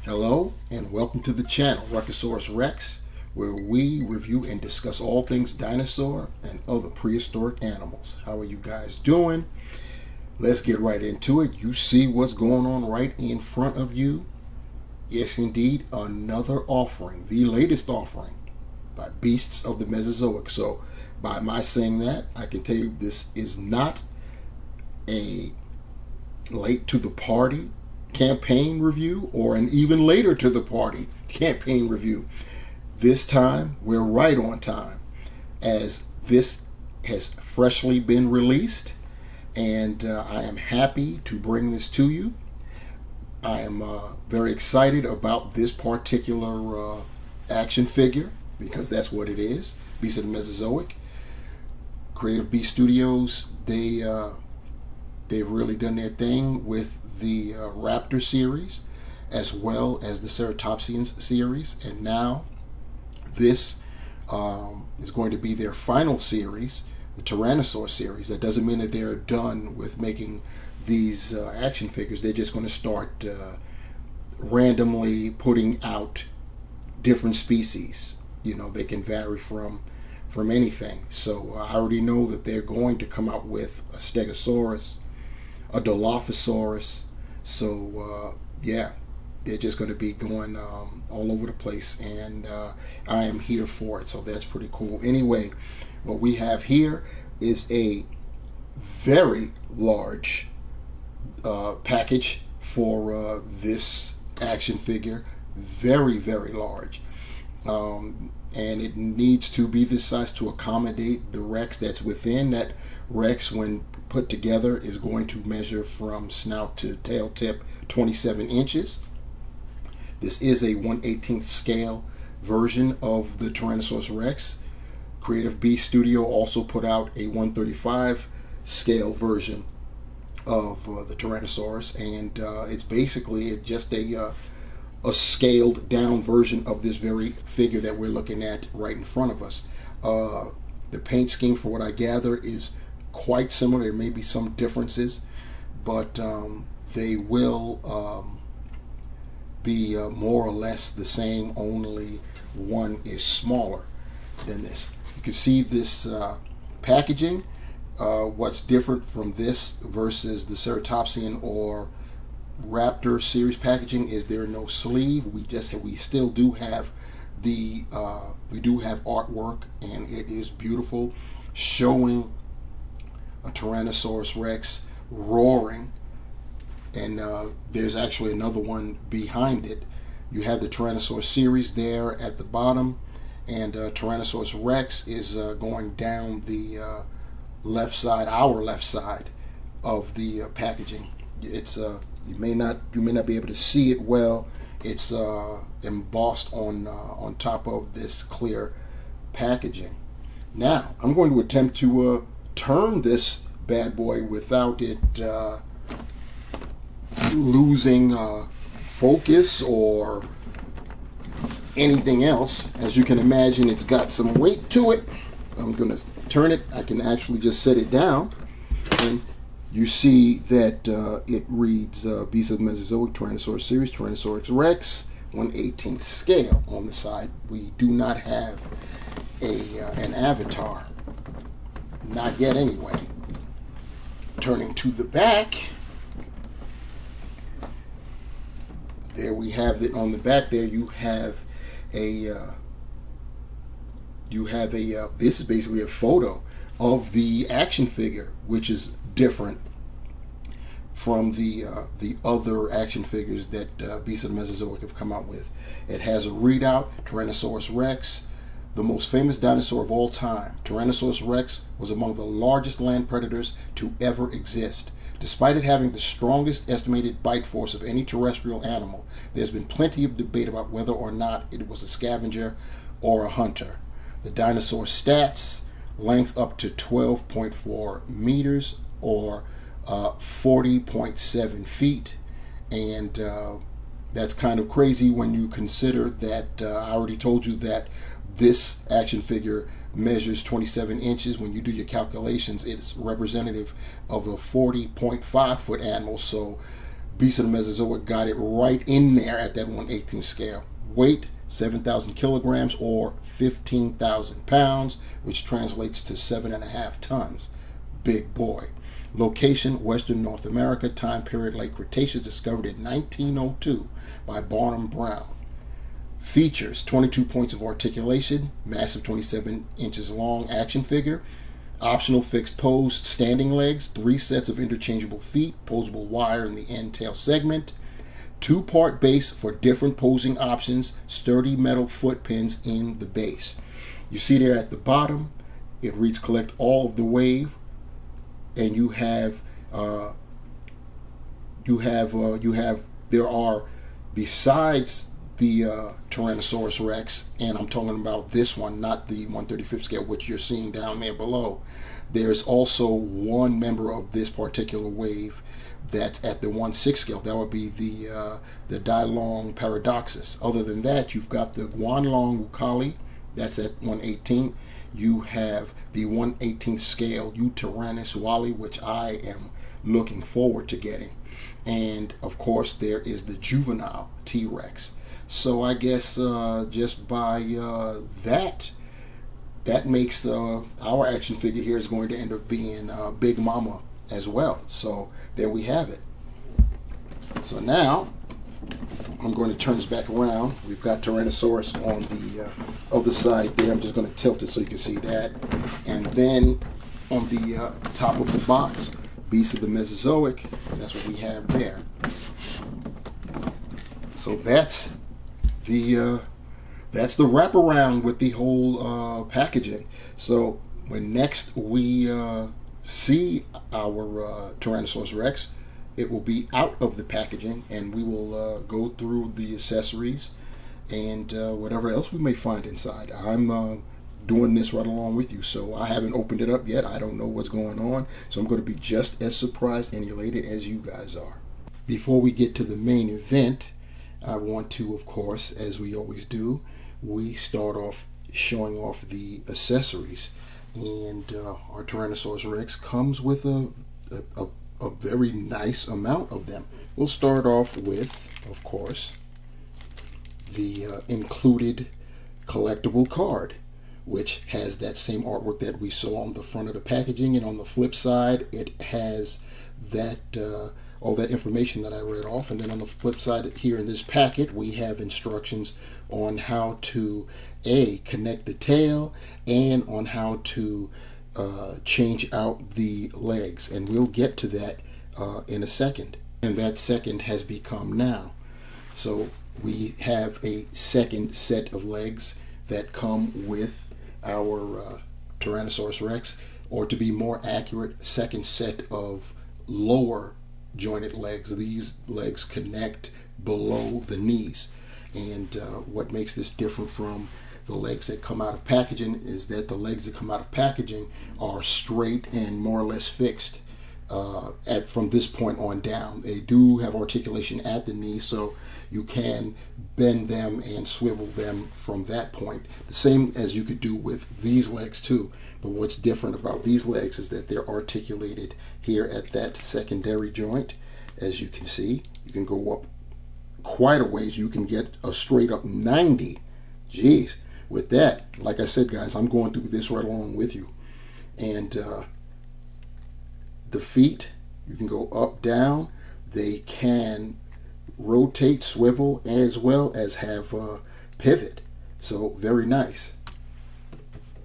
Hello and welcome to the channel Ruckosaurus Rex, where we review and discuss all things dinosaur and other prehistoric animals. How are you guys doing? Let's get right into it. You see what's going on right in front of you. Yes, indeed, another offering, the latest offering by beasts of the Mesozoic. So by my saying that, I can tell you this is not a late to the party campaign review or an even later to the party campaign review. This time we're right on time, as this has freshly been released, and I am happy to bring this to you. I am very excited about this particular action figure, because that's what it is. Beast of the Mesozoic. Creative Beast Studios, they've really done their thing with the Raptor series, as well as the Ceratopsians series, and now this is going to be their final series, the Tyrannosaurus series. That doesn't mean that they're done with making these action figures. They're just going to start randomly putting out different species. You know, they can vary from anything. So I already know that they're going to come out with a Stegosaurus, a Dilophosaurus. So yeah, they're just going to be going all over the place, and I am here for it. So that's pretty cool. Anyway, what we have here is a very large package for this action figure. Very, very large. And it needs to be this size to accommodate the Rex that's within. That Rex, when put together, is going to measure from snout to tail tip 27 inches. This is a 1/18 scale version of the Tyrannosaurus Rex. Creative Beast Studio also put out a 1/35 scale version of the Tyrannosaurus, and it's basically just a scaled down version of this very figure that we're looking at right in front of us. The paint scheme, for what I gather, is quite similar. There may be some differences, but they will be more or less the same, only one is smaller than this. You can see this packaging. What's different from this versus the Ceratopsian or Raptor series packaging is there no sleeve. We still do have the we do have artwork, and it is beautiful, showing a Tyrannosaurus Rex roaring, and there's actually another one behind it. You have the Tyrannosaurus series there at the bottom, and Tyrannosaurus Rex is going down the left side, our left side of the packaging. It's you may not be able to see it well. It's embossed on top of this clear packaging. Now I'm going to attempt to turn this bad boy without it losing focus or anything else. As you can imagine, it's got some weight to it. I'm going to turn it. I can actually just set it down, and you see that it reads Beast of the Mesozoic Tyrannosaurus series, Tyrannosaurus Rex, 1/18 scale on the side. We do not have an avatar. Not yet, anyway. Turning to the back, there we have it. On the back there, you have a this is basically a photo of the action figure, which is different from the other action figures that Beasts of the Mesozoic have come out with. It has a readout: Tyrannosaurus Rex, the most famous dinosaur of all time. Tyrannosaurus Rex was among the largest land predators to ever exist. Despite it having the strongest estimated bite force of any terrestrial animal, there's been plenty of debate about whether or not it was a scavenger or a hunter. The dinosaur stats: length up to 12.4 meters or 40.7 feet, and that's kind of crazy when you consider that I already told you that this action figure measures 27 inches. When you do your calculations, it's representative of a 40.5 foot animal. So Beast of the Mesozoic got it right in there at that 1/18 scale. Weight, 7,000 kilograms or 15,000 pounds, which translates to 7.5 tons. Big boy. Location, Western North America. Time period, late Cretaceous, discovered in 1902 by Barnum Brown. Features, 22 points of articulation, massive 27 inches long action figure, optional fixed pose standing legs, 3 sets of interchangeable feet, posable wire in the end tail segment, 2-part base for different posing options, sturdy metal foot pins in the base. You see there at the bottom, it reads collect all of the wave, and there are, besides the Tyrannosaurus Rex, and I'm talking about this one, not the 1/35 scale, which you're seeing down there below. There's also one member of this particular wave that's at the 1/6 scale. That would be the Dilong Paradoxus. Other than that, you've got the Guanlong Wukali, that's at 1/18. You have the 1/18 scale Utyrannus Wally, which I am looking forward to getting. And of course, there is the juvenile T-Rex. So I guess just by that makes our action figure here is going to end up being Big Mama as well. So there we have it. So now I'm going to turn this back around. We've got Tyrannosaurus on the other side there. I'm just going to tilt it so you can see that. And then on the top of the box, Beast of the Mesozoic. That's what we have there. So that's the wraparound with the whole packaging. So when next we see our Tyrannosaurus Rex, it will be out of the packaging, and we will go through the accessories and whatever else we may find inside. I'm doing this right along with you, so I haven't opened it up yet. I don't know what's going on, so I'm going to be just as surprised and elated as you guys are. Before we get to the main event, I want to, of course, as we always do, we start off showing off the accessories. And our Tyrannosaurus Rex comes with a very nice amount of them. We'll start off with, of course, the included collectible card, which has that same artwork that we saw on the front of the packaging, and on the flip side it has that all that information that I read off. And then on the flip side here in this packet, we have instructions on how to connect the tail, and on how to change out the legs, and we'll get to that in a second. And that second has become now. So we have a second set of legs that come with our Tyrannosaurus Rex, or to be more accurate, second set of lower jointed legs. These legs connect below the knees. And what makes this different from the legs that come out of packaging is that the legs that come out of packaging are straight and more or less fixed from this point on down. They do have articulation at the knee, so you can bend them and swivel them from that point, the same as you could do with these legs too. But what's different about these legs is that they're articulated here at that secondary joint. As you can see, you can go up quite a ways. You can get a straight up 90. Jeez. With that, like I said, guys, I'm going through this right along with you. And the feet, you can go up, down. They can rotate, swivel, as well as have pivot. So very nice.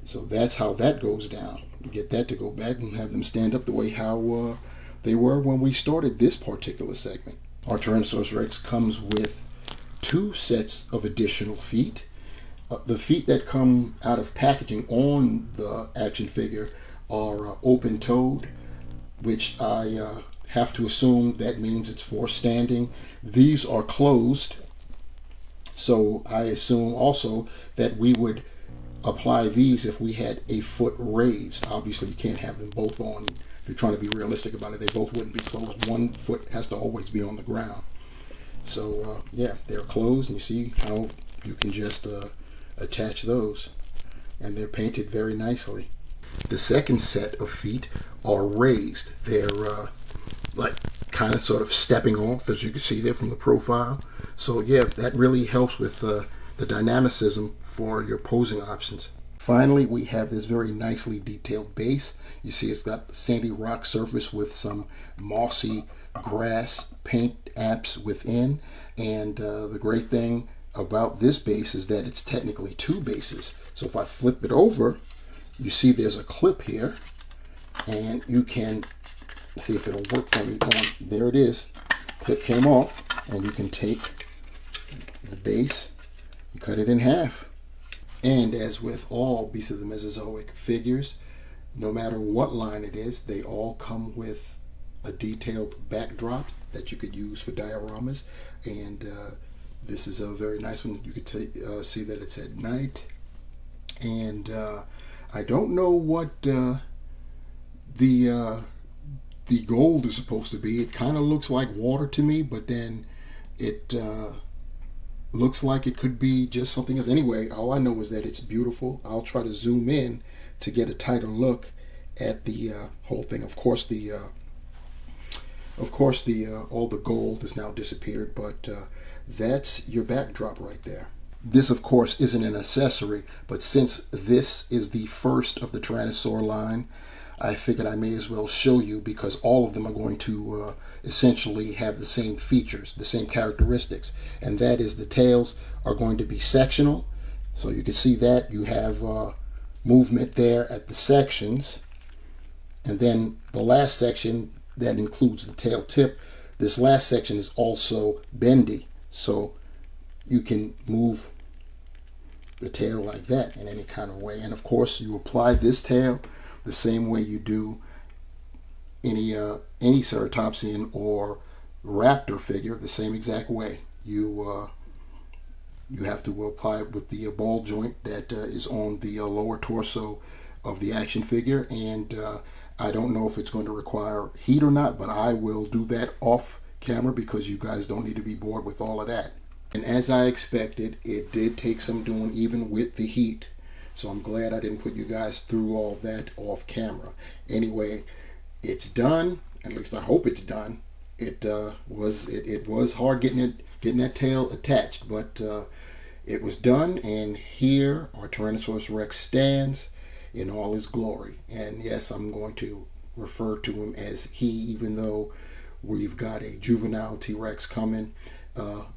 So that's how that goes down. Get that to go back and have them stand up the way how they were when we started this particular segment. Our Tyrannosaurus Rex comes with 2 sets of additional feet. The feet that come out of packaging on the action figure are open-toed, which I have to assume that means it's for standing. These are closed, so I assume also that we would apply these if we had a foot raised. Obviously, you can't have them both on. If you're trying to be realistic about it, they both wouldn't be closed. One foot has to always be on the ground. So yeah, they're closed, and you see how you can just attach those, and they're painted very nicely. The second set of feet are raised. They're like kind of sort of stepping off, as you can see there from the profile. So yeah, that really helps with the dynamicism for your posing options. Finally, we have this very nicely detailed base. You see it's got sandy rock surface with some mossy grass paint apps within. And the great thing about this base is that it's technically two bases. So if I flip it over, you see there's a clip here, and you can see if it'll work for me. There it is. Clip came off, and you can take the base and cut it in half. And as with all Beasts of the Mesozoic figures, no matter what line it is, they all come with a detailed backdrop that you could use for dioramas. And this is a very nice one. You could see that it's at night. And I don't know what the gold is supposed to be. It kind of looks like water to me, but then it looks like it could be just something else. Anyway, all I know is that it's beautiful. I'll try to zoom in to get a tighter look at the whole thing. Of course, all the gold has now disappeared, but that's your backdrop right there. This, of course, isn't an accessory, but since this is the first of the Tyrannosaur line, I figured I may as well show you, because all of them are going to essentially have the same features, the same characteristics, and that is the tails are going to be sectional. So you can see that you have movement there at the sections, and then the last section that includes the tail tip, this last section is also bendy, so you can move the tail like that in any kind of way. And of course, you apply this tail the same way you do any ceratopsian or raptor figure, the same exact way. You have to apply it with the ball joint that is on the lower torso of the action figure, and I don't know if it's going to require heat or not, but I will do that off camera because you guys don't need to be bored with all of that. And as I expected, it did take some doing even with the heat. So I'm glad I didn't put you guys through all that off camera. Anyway, it's done. At least I hope it's done. It was hard getting that tail attached, but it was done. And here our Tyrannosaurus Rex stands in all his glory. And yes, I'm going to refer to him as he, even though we've got a juvenile T-Rex coming.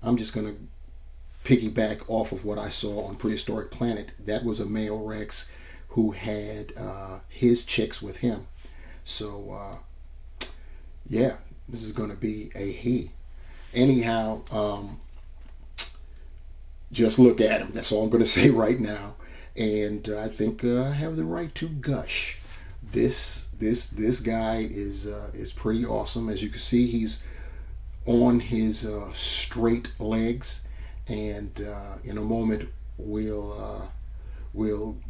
I'm just going to piggyback off of what I saw on Prehistoric Planet. That was a male Rex who had his chicks with him. So yeah, this is going to be a he. Anyhow, just look at him. That's all I'm going to say right now. And I think I have the right to gush. This guy is pretty awesome. As you can see, he's on his straight legs, and in a moment we'll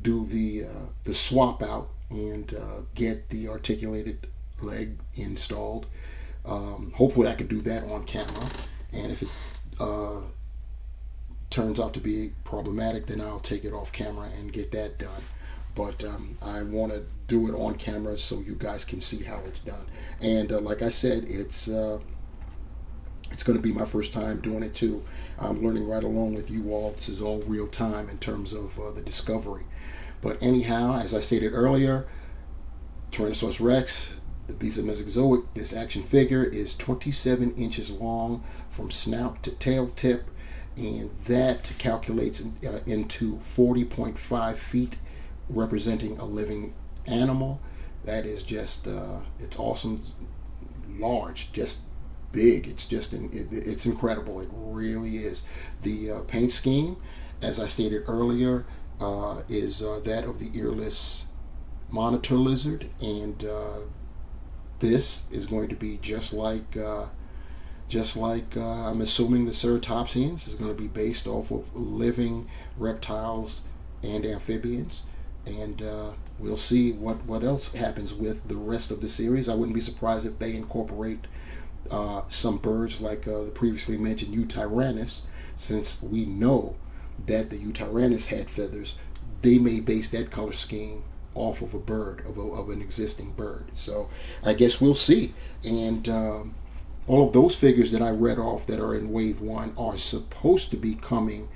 do the swap out and get the articulated leg installed. Hopefully I could do that on camera, and if it turns out to be problematic, then I'll take it off camera and get that done. But I want to do it on camera so you guys can see how it's done. And like I said, it's going to be my first time doing it too. I'm learning right along with you all. This is all real time in terms of the discovery. But anyhow, as I stated earlier, Tyrannosaurus Rex, the Beast of Mesozoic, this action figure is 27 inches long from snout to tail tip, and that calculates into 40.5 feet, representing a living animal. That is just, it's awesome, large, just big. It's just it's incredible. It really is. The paint scheme, as I stated earlier, is that of the earless monitor lizard, and this is going to be just like I'm assuming the ceratopsians is going to be based off of living reptiles and amphibians, and we'll see what else happens with the rest of the series. I wouldn't be surprised if they incorporate some birds like the previously mentioned Tyrannosaurus, since we know that the Tyrannosaurus had feathers. They may base that color scheme off of a bird, of an existing bird. So I guess we'll see. And All of those figures that I read off that are in wave one are supposed to be coming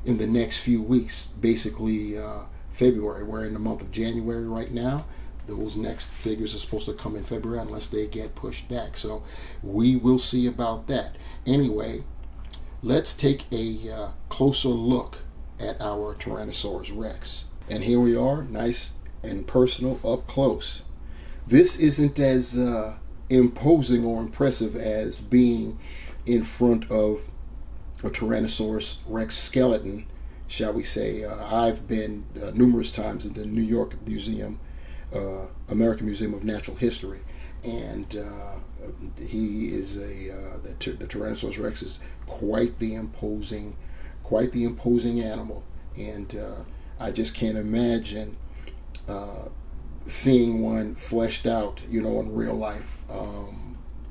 in the next few weeks, basically February. We're in the month of January right now. Those next figures are supposed to come in February unless they get pushed back. So we will see about that. Anyway, let's take a closer look at our Tyrannosaurus Rex. And here we are, nice and personal, up close. This isn't as imposing or impressive as being in front of a Tyrannosaurus Rex skeleton, shall we say. I've been numerous times in the New York Museum, American Museum of Natural History, and he is the Tyrannosaurus Rex is quite the imposing animal, and I just can't imagine seeing one fleshed out, in real life.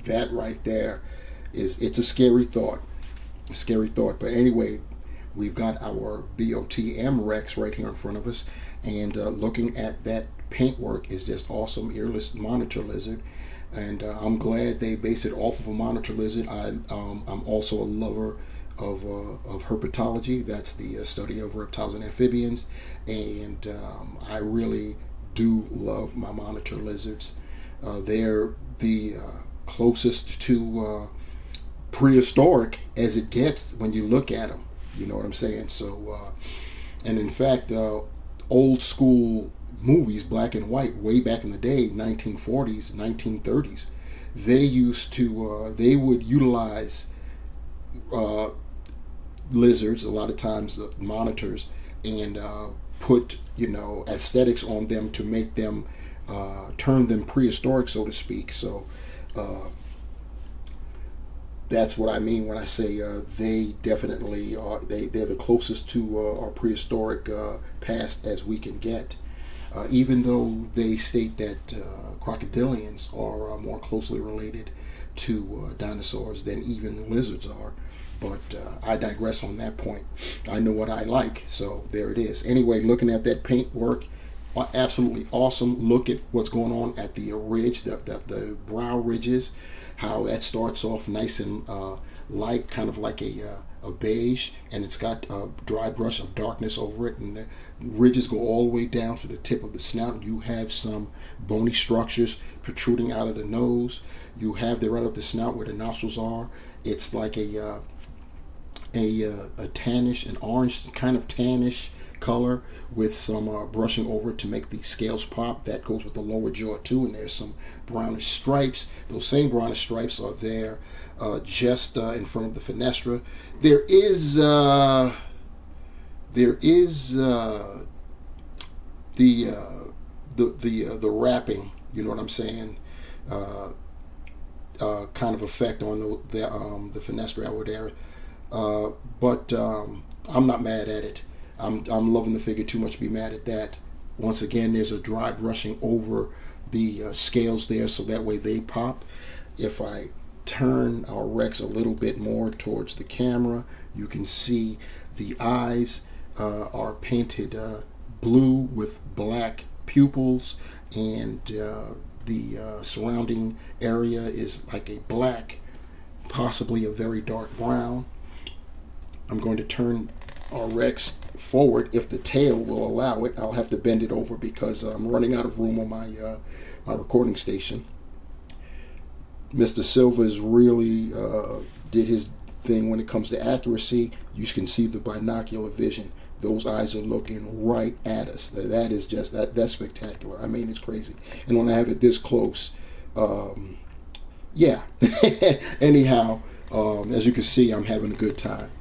That right there it's a scary thought. But anyway, we've got our BOTM Rex right here in front of us, and looking at that paintwork is just awesome. Earless monitor lizard, and I'm glad they based it off of a monitor lizard. I'm also a lover of herpetology. That's the study of reptiles and amphibians, and I really do love my monitor lizards. They're the closest to prehistoric as it gets when you look at them. You know what I'm saying? So, and in fact, old school movies, black and white, way back in the day, 1940s, 1930s, they would utilize lizards, a lot of times monitors, and put aesthetics on them to make them turn them prehistoric, so to speak. So that's what I mean when I say they definitely are. They're the closest to our prehistoric past as we can get. Even though they state that crocodilians are more closely related to dinosaurs than even lizards are. But I digress on that point. I know what I like, so there it is. Anyway, looking at that paint work, absolutely awesome. Look at what's going on at the ridge, the brow ridges, how that starts off nice and light, kind of like a beige, and it's got a dry brush of darkness over it, and the ridges go all the way down to the tip of the snout, and you have some bony structures protruding out of the nose. You have right up the snout where the nostrils are. It's like a tannish, an orange kind of tannish color with some brushing over it to make the scales pop. That goes with the lower jaw too, and there's some brownish stripes. Those same brownish stripes are there just in front of the fenestra. There is the wrapping, you know what I'm saying, kind of effect on the fenestra over there. But I'm not mad at it. I'm loving the figure too much to be mad at that. Once again, there's a dry brushing over the scales there, so that way they pop. If I turn our Rex a little bit more towards the camera, you can see the eyes are painted blue with black pupils, and the surrounding area is like a black, possibly a very dark brown. I'm going to turn our Rex forward if the tail will allow it. I'll have to bend it over because I'm running out of room on my recording station. Mr. Silva's really did his thing when it comes to accuracy. You can see the binocular vision. Those eyes are looking right at us. That is just that's spectacular. I mean, it's crazy. And when I have it this close, yeah. Anyhow, as you can see, I'm having a good time.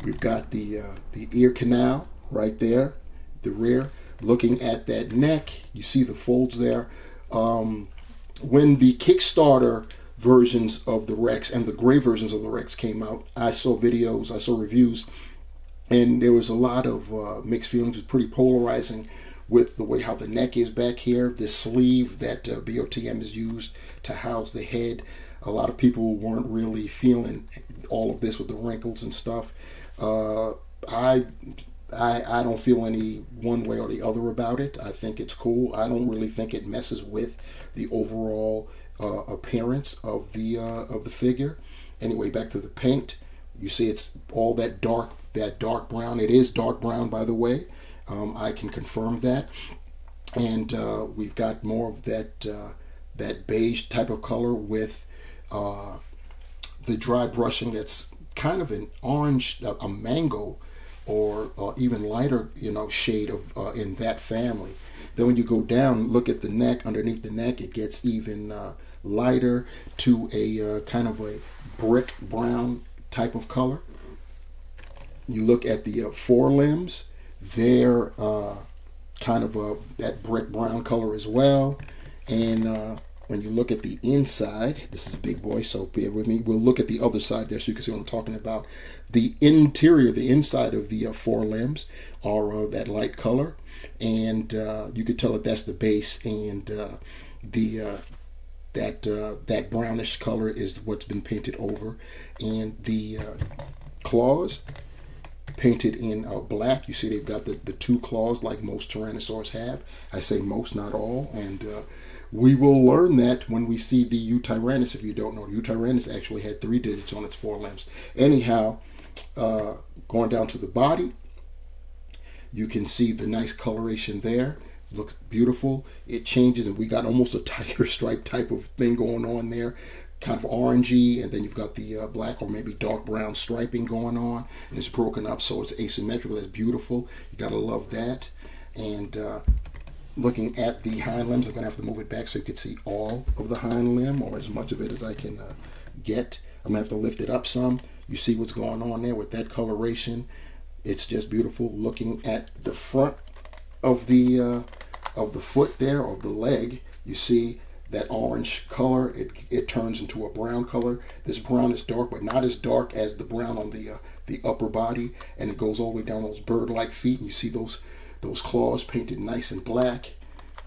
We've got the ear canal right there, the rear. Looking at that neck, you see the folds there. When the Kickstarter versions of the Rex and the gray versions of the Rex came out, I saw videos, I saw reviews, and there was a lot of mixed feelings. It was pretty polarizing with the way how the neck is back here, the sleeve that BOTM is used to house the head. A lot of people weren't really feeling all of this with the wrinkles and stuff. I don't feel any one way or the other about it. I think it's cool. I don't really think it messes with the overall appearance of the figure. Anyway, back to the paint. You see it's all that dark brown. It is dark brown, by the way. I can confirm that. And we've got more of that beige type of color with the dry brushing that's kind of an orange, a mango, or even lighter, shade of in that family. Then when you go down, look at the neck. Underneath the neck, it gets even lighter to a kind of a brick brown type of color. You look at the forelimbs, they're kind of that brick brown color as well. And when you look at the inside, this is a big boy, so bear with me. We'll look at the other side there so you can see what I'm talking about. The interior, the inside of the forelimbs are that light color. And you can tell that that's the base, and that brownish color is what's been painted over. And the claws painted in black. You see they've got the two claws like most Tyrannosaurs have. I say most, not all. And we will learn that when we see the Tyrannus. If you don't know, the Tyrannus actually had 3 digits on its forelimbs. Anyhow, going down to the body, you can see the nice coloration there. It looks beautiful. It changes, and we got almost a tiger stripe type of thing going on there, kind of orangey, and then you've got the black or maybe dark brown striping going on, and it's broken up so it's asymmetrical. That's beautiful. You gotta love that. And looking at the hind limbs, I'm gonna have to move it back so you can see all of the hind limb, or as much of it as I can get. I'm gonna have to lift it up some. You see what's going on there with that coloration. It's just beautiful. Looking at the front of the foot there, or the leg, you see that orange color. It turns into a brown color. This brown is dark, but not as dark as the brown on the upper body, and it goes all the way down those bird-like feet. And you see those claws painted nice and black,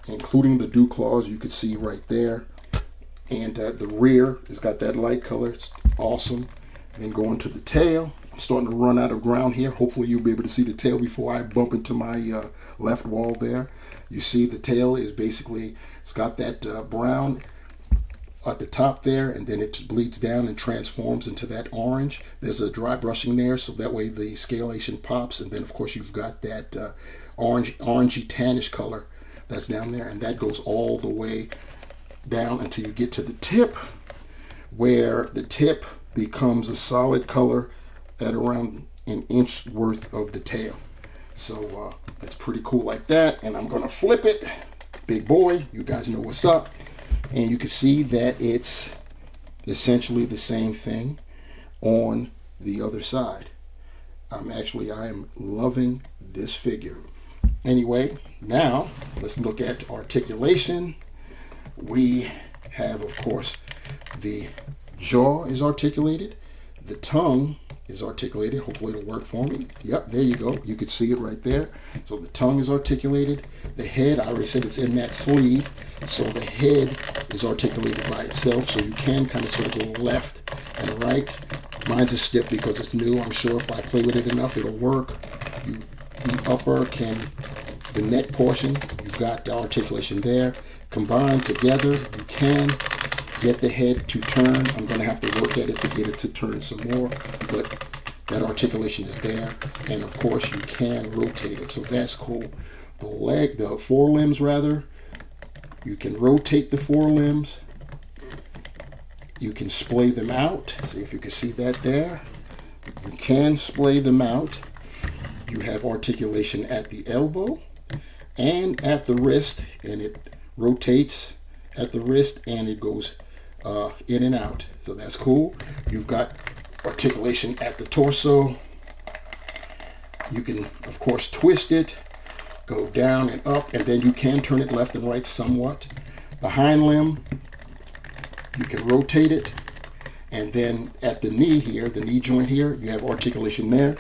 including the dew claws. You can see right there. And the rear has got that light color. It's awesome. Then going to the tail. I'm starting to run out of ground here. Hopefully you'll be able to see the tail before I bump into my left wall there. You see the tail is basically, it's got that brown at the top there, and then it bleeds down and transforms into that orange. There's a dry brushing there, so that way the scalation pops. And then of course you've got that orangey tannish color that's down there, and that goes all the way down until you get to the tip, where the tip becomes a solid color at around an inch worth of the tail. So that's pretty cool like that. And I'm gonna flip it. Big boy, you guys know what's up. And you can see that it's essentially the same thing on the other side. I am loving this figure. Anyway, now let's look at articulation. We have, of course, the jaw is articulated, the tongue is articulated. Hopefully it'll work for me. Yep, there you go. You can see it right there. So the tongue is articulated. The head, I already said it's in that sleeve. So the head is articulated by itself. So you can kind of sort of go left and right. Mine's is stiff because it's new. I'm sure if I play with it enough, it'll work. The upper the neck portion, you've got the articulation there. Combined together, you can get the head to turn. I'm going to have to work at it to get it to turn some more, but that articulation is there. And of course you can rotate it, so that's cool. The forelimbs rather, you can rotate the forelimbs. You can splay them out. See if you can see that there. You can splay them out. You have articulation at the elbow and at the wrist, and it rotates at the wrist and it goes in and out. So that's cool. You've got articulation at the torso. You can, of course, twist it, go down and up, and then you can turn it left and right somewhat. The hind limb, you can rotate it, and then at the knee here, the knee joint here, you have articulation there.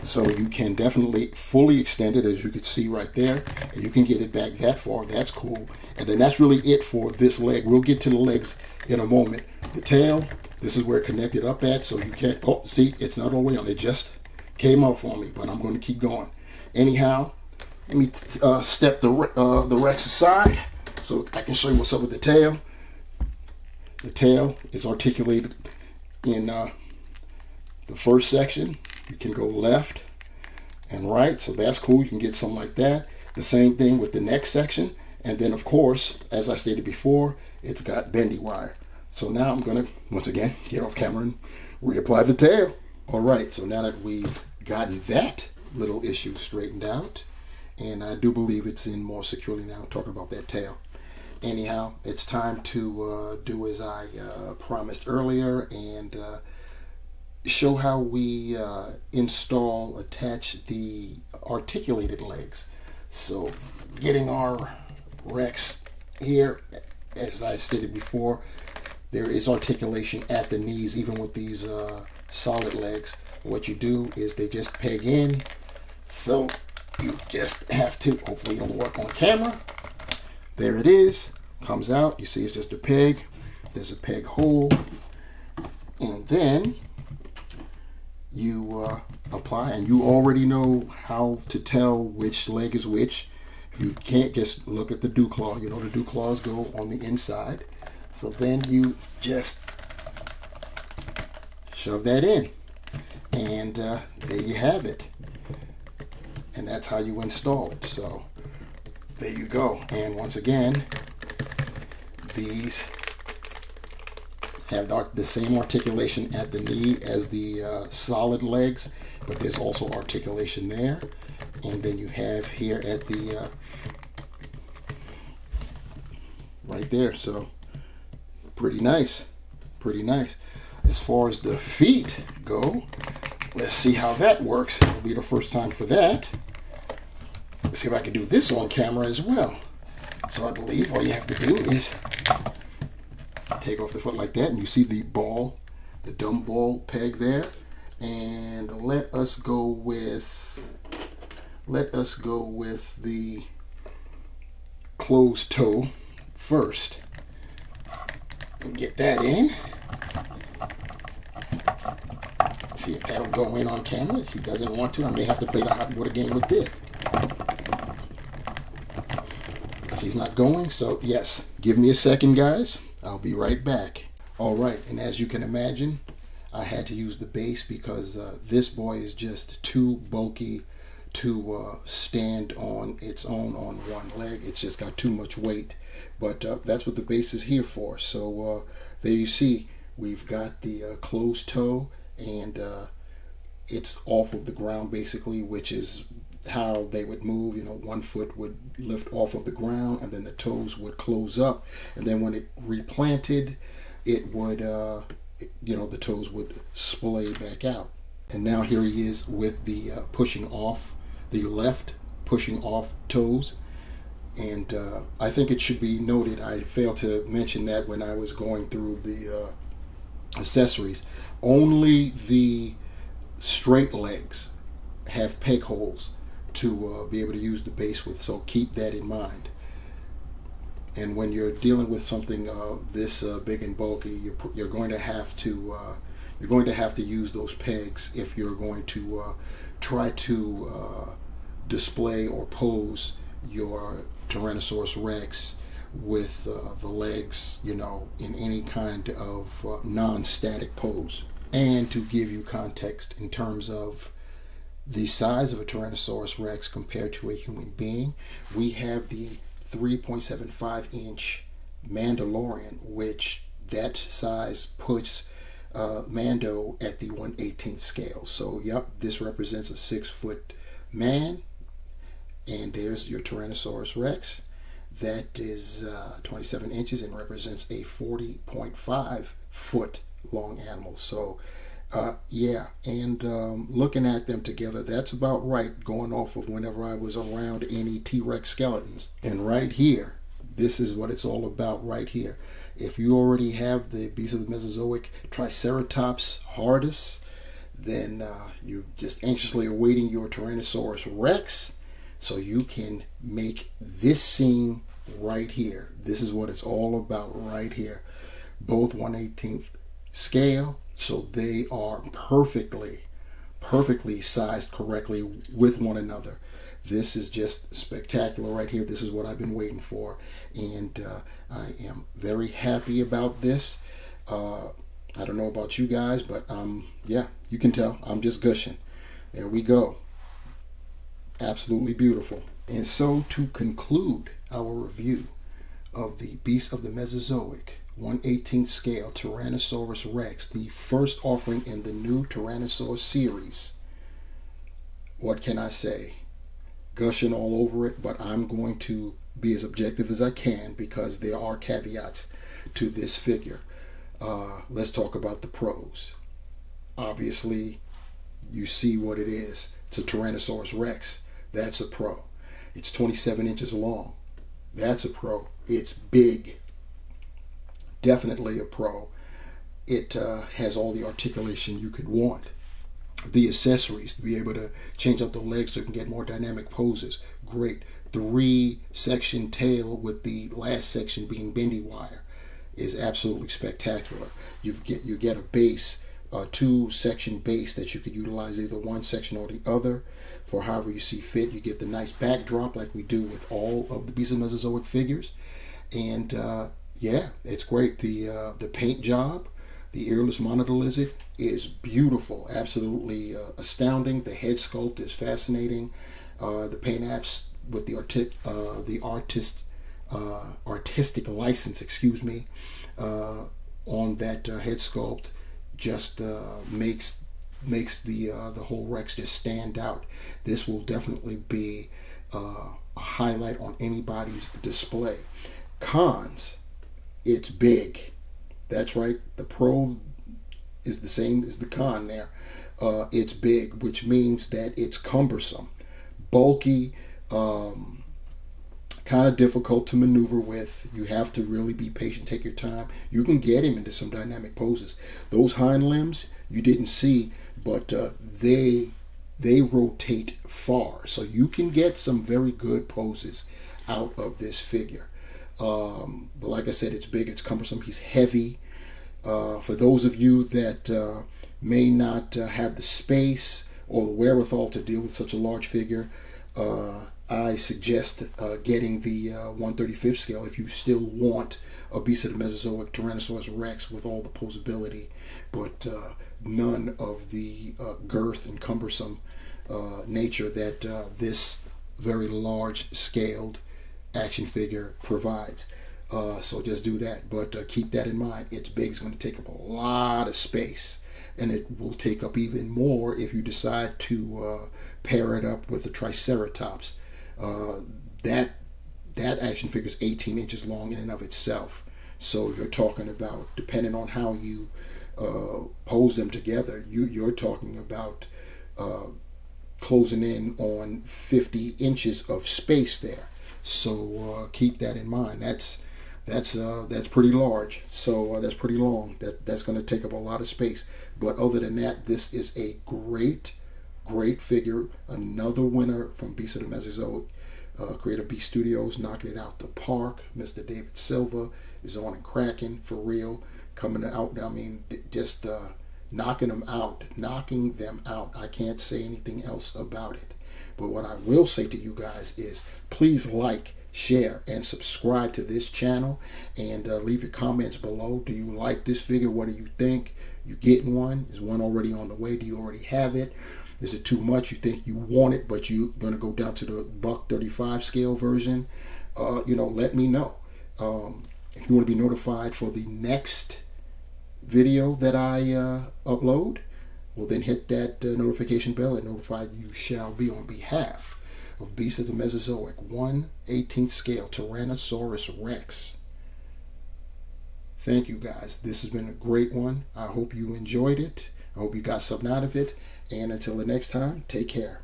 So you can definitely fully extend it, as you can see right there, and you can get it back that far. That's cool. And then that's really it for this leg. We'll get to the legs in a moment. The tail, this is where it connected up at, so you can't, oh, see, it's not all the way on. It just came off on me, but I'm going to keep going. Anyhow, let me step the Rex aside so I can show you what's up with the tail. The tail is articulated in the first section. You can go left and right, so that's cool. You can get something like that. The same thing with the next section. And then, of course, as I stated before, it's got bendy wire. So now I'm going to, once again, get off camera and reapply the tail. All right, so now that we've gotten that little issue straightened out, and I do believe it's in more securely now, talking about that tail. Anyhow, it's time to do as I promised earlier and show how we attach the articulated legs. So getting our Rex here, as I stated before, there is articulation at the knees even with these solid legs. What you do is they just peg in, so you just have to, hopefully it'll work on camera. There it is, comes out. You see it's just a peg. There's a peg hole, and then you apply, and you already know how to tell which leg is which. If you can't, just look at the dew claw. You know the dew claws go on the inside. So then you just shove that in, and there you have it. And that's how you install it. So there you go. And once again, these have the same articulation at the knee as the solid legs, but there's also articulation there. And then you have here at the right there. So pretty nice, pretty nice. As far as the feet go, let's see how that works. It'll be the first time for that. Let's see if I can do this on camera as well. So I believe all you have to do is take off the foot like that, and you see the ball, the dumb ball peg there. And let us go with the closed toe first. And get that in. See if that'll go in on camera. If he doesn't want to, I may have to play the hot water game with this. He's not going, so yes, give me a second, guys. I'll be right back. All right, and as you can imagine, I had to use the base because this boy is just too bulky to stand on its own on one leg. It's just got too much weight, but that's what the base is here for. So there you see, we've got the closed toe, and it's off of the ground basically, which is how they would move. You know, one foot would lift off of the ground, and then the toes would close up, and then when it replanted, it would the toes would splay back out. And now here he is with the pushing off, the left pushing off toes. And I think it should be noted, I failed to mention that when I was going through the accessories, only the straight legs have peg holes to be able to use the base with, so keep that in mind. And when you're dealing with something this big and bulky, you're going to have to use those pegs if you're going to try to display or pose your Tyrannosaurus Rex with the legs, you know, in any kind of non-static pose. And to give you context in terms of the size of a Tyrannosaurus Rex compared to a human being, we have the 3.75 inch Mandalorian, which that size puts Mando at the 1/18th scale. So yep, this represents a 6-foot man. And there's your Tyrannosaurus Rex. That is 27 inches and represents a 40.5 foot long animal. So yeah, and looking at them together, that's about right, going off of whenever I was around any T-Rex skeletons. And right here, this is what it's all about right here. If you already have the beast of the Mesozoic Triceratops Hardus, then you're just anxiously awaiting your Tyrannosaurus Rex, so you can make this scene right here. This is what it's all about right here. Both 1/18th scale, so they are perfectly sized correctly with one another. This is just spectacular right here. This is what I've been waiting for, and I am very happy about this. I don't know about you guys, but yeah, you can tell I'm just gushing. There we go. Absolutely beautiful. And so to conclude our review of the Beast of the Mesozoic 1/18th scale Tyrannosaurus Rex, the first offering in the new Tyrannosaurus series, what can I say? Gushing all over it, but I'm going to be as objective as I can because there are caveats to this figure. Let's talk about the pros. Obviously, you see what it is. It's a Tyrannosaurus Rex. That's a pro. It's 27 inches long. That's a pro. It's big. Definitely a pro. It has all the articulation you could want. The accessories to be able to change out the legs so you can get more dynamic poses. Great. 3-section tail with the last section being bendy wire is absolutely spectacular. You get a base, a 2-section base that you could utilize either one section or the other for however you see fit. You get the nice backdrop like we do with all of the Beast of Mesozoic figures, and yeah, it's great. The paint job, the earless monitor lizard is beautiful, absolutely astounding. The head sculpt is fascinating. The paint apps with the artistic license, on that head sculpt just makes the whole Rex just stand out. This will definitely be a highlight on anybody's display. Cons: it's big. That's right. The pro is the same as the con there. It's big, which means that it's cumbersome, bulky, kind of difficult to maneuver with. You have to really be patient, take your time. You can get him into some dynamic poses. Those hind limbs you didn't see, but they rotate far, so you can get some very good poses out of this figure. But like I said, it's big, it's cumbersome, he's heavy. For those of you that may not have the space or the wherewithal to deal with such a large figure, I suggest getting the 1/35 scale if you still want a Beast of the Mesozoic Tyrannosaurus Rex with all the posability, but none of the girth and cumbersome nature that this very large scaled action figure provides. So just do that, but keep that in mind. It's big, it's going to take up a lot of space, and it will take up even more if you decide to pair it up with the Triceratops. That action figure is 18 inches long in and of itself. So you're talking about, depending on how you pose them together, you're talking about closing in on 50 inches of space there. So keep that in mind. That's pretty large. So that's pretty long. That's going to take up a lot of space. But other than that, this is a great figure. Another winner from Beast of the Mesozoic. Creative Beast Studios knocking it out the park. Mr. David Silva is on and cracking for real. Coming out. I mean, just knocking them out. I can't say anything else about it. But what I will say to you guys is, please like, share, and subscribe to this channel, and leave your comments below. Do you like this figure? What do you think? You getting one? Is one already on the way? Do you already have it? Is it too much? You think you want it, but you're going to go down to the $1.35 scale version? Let me know. If you want to be notified for the next video that I upload, well, then hit that notification bell, and notified you shall be on behalf of Beast of the Mesozoic 1/18th scale Tyrannosaurus Rex. Thank you guys. This has been a great one. I hope you enjoyed it. I hope you got something out of it. And until the next time, take care.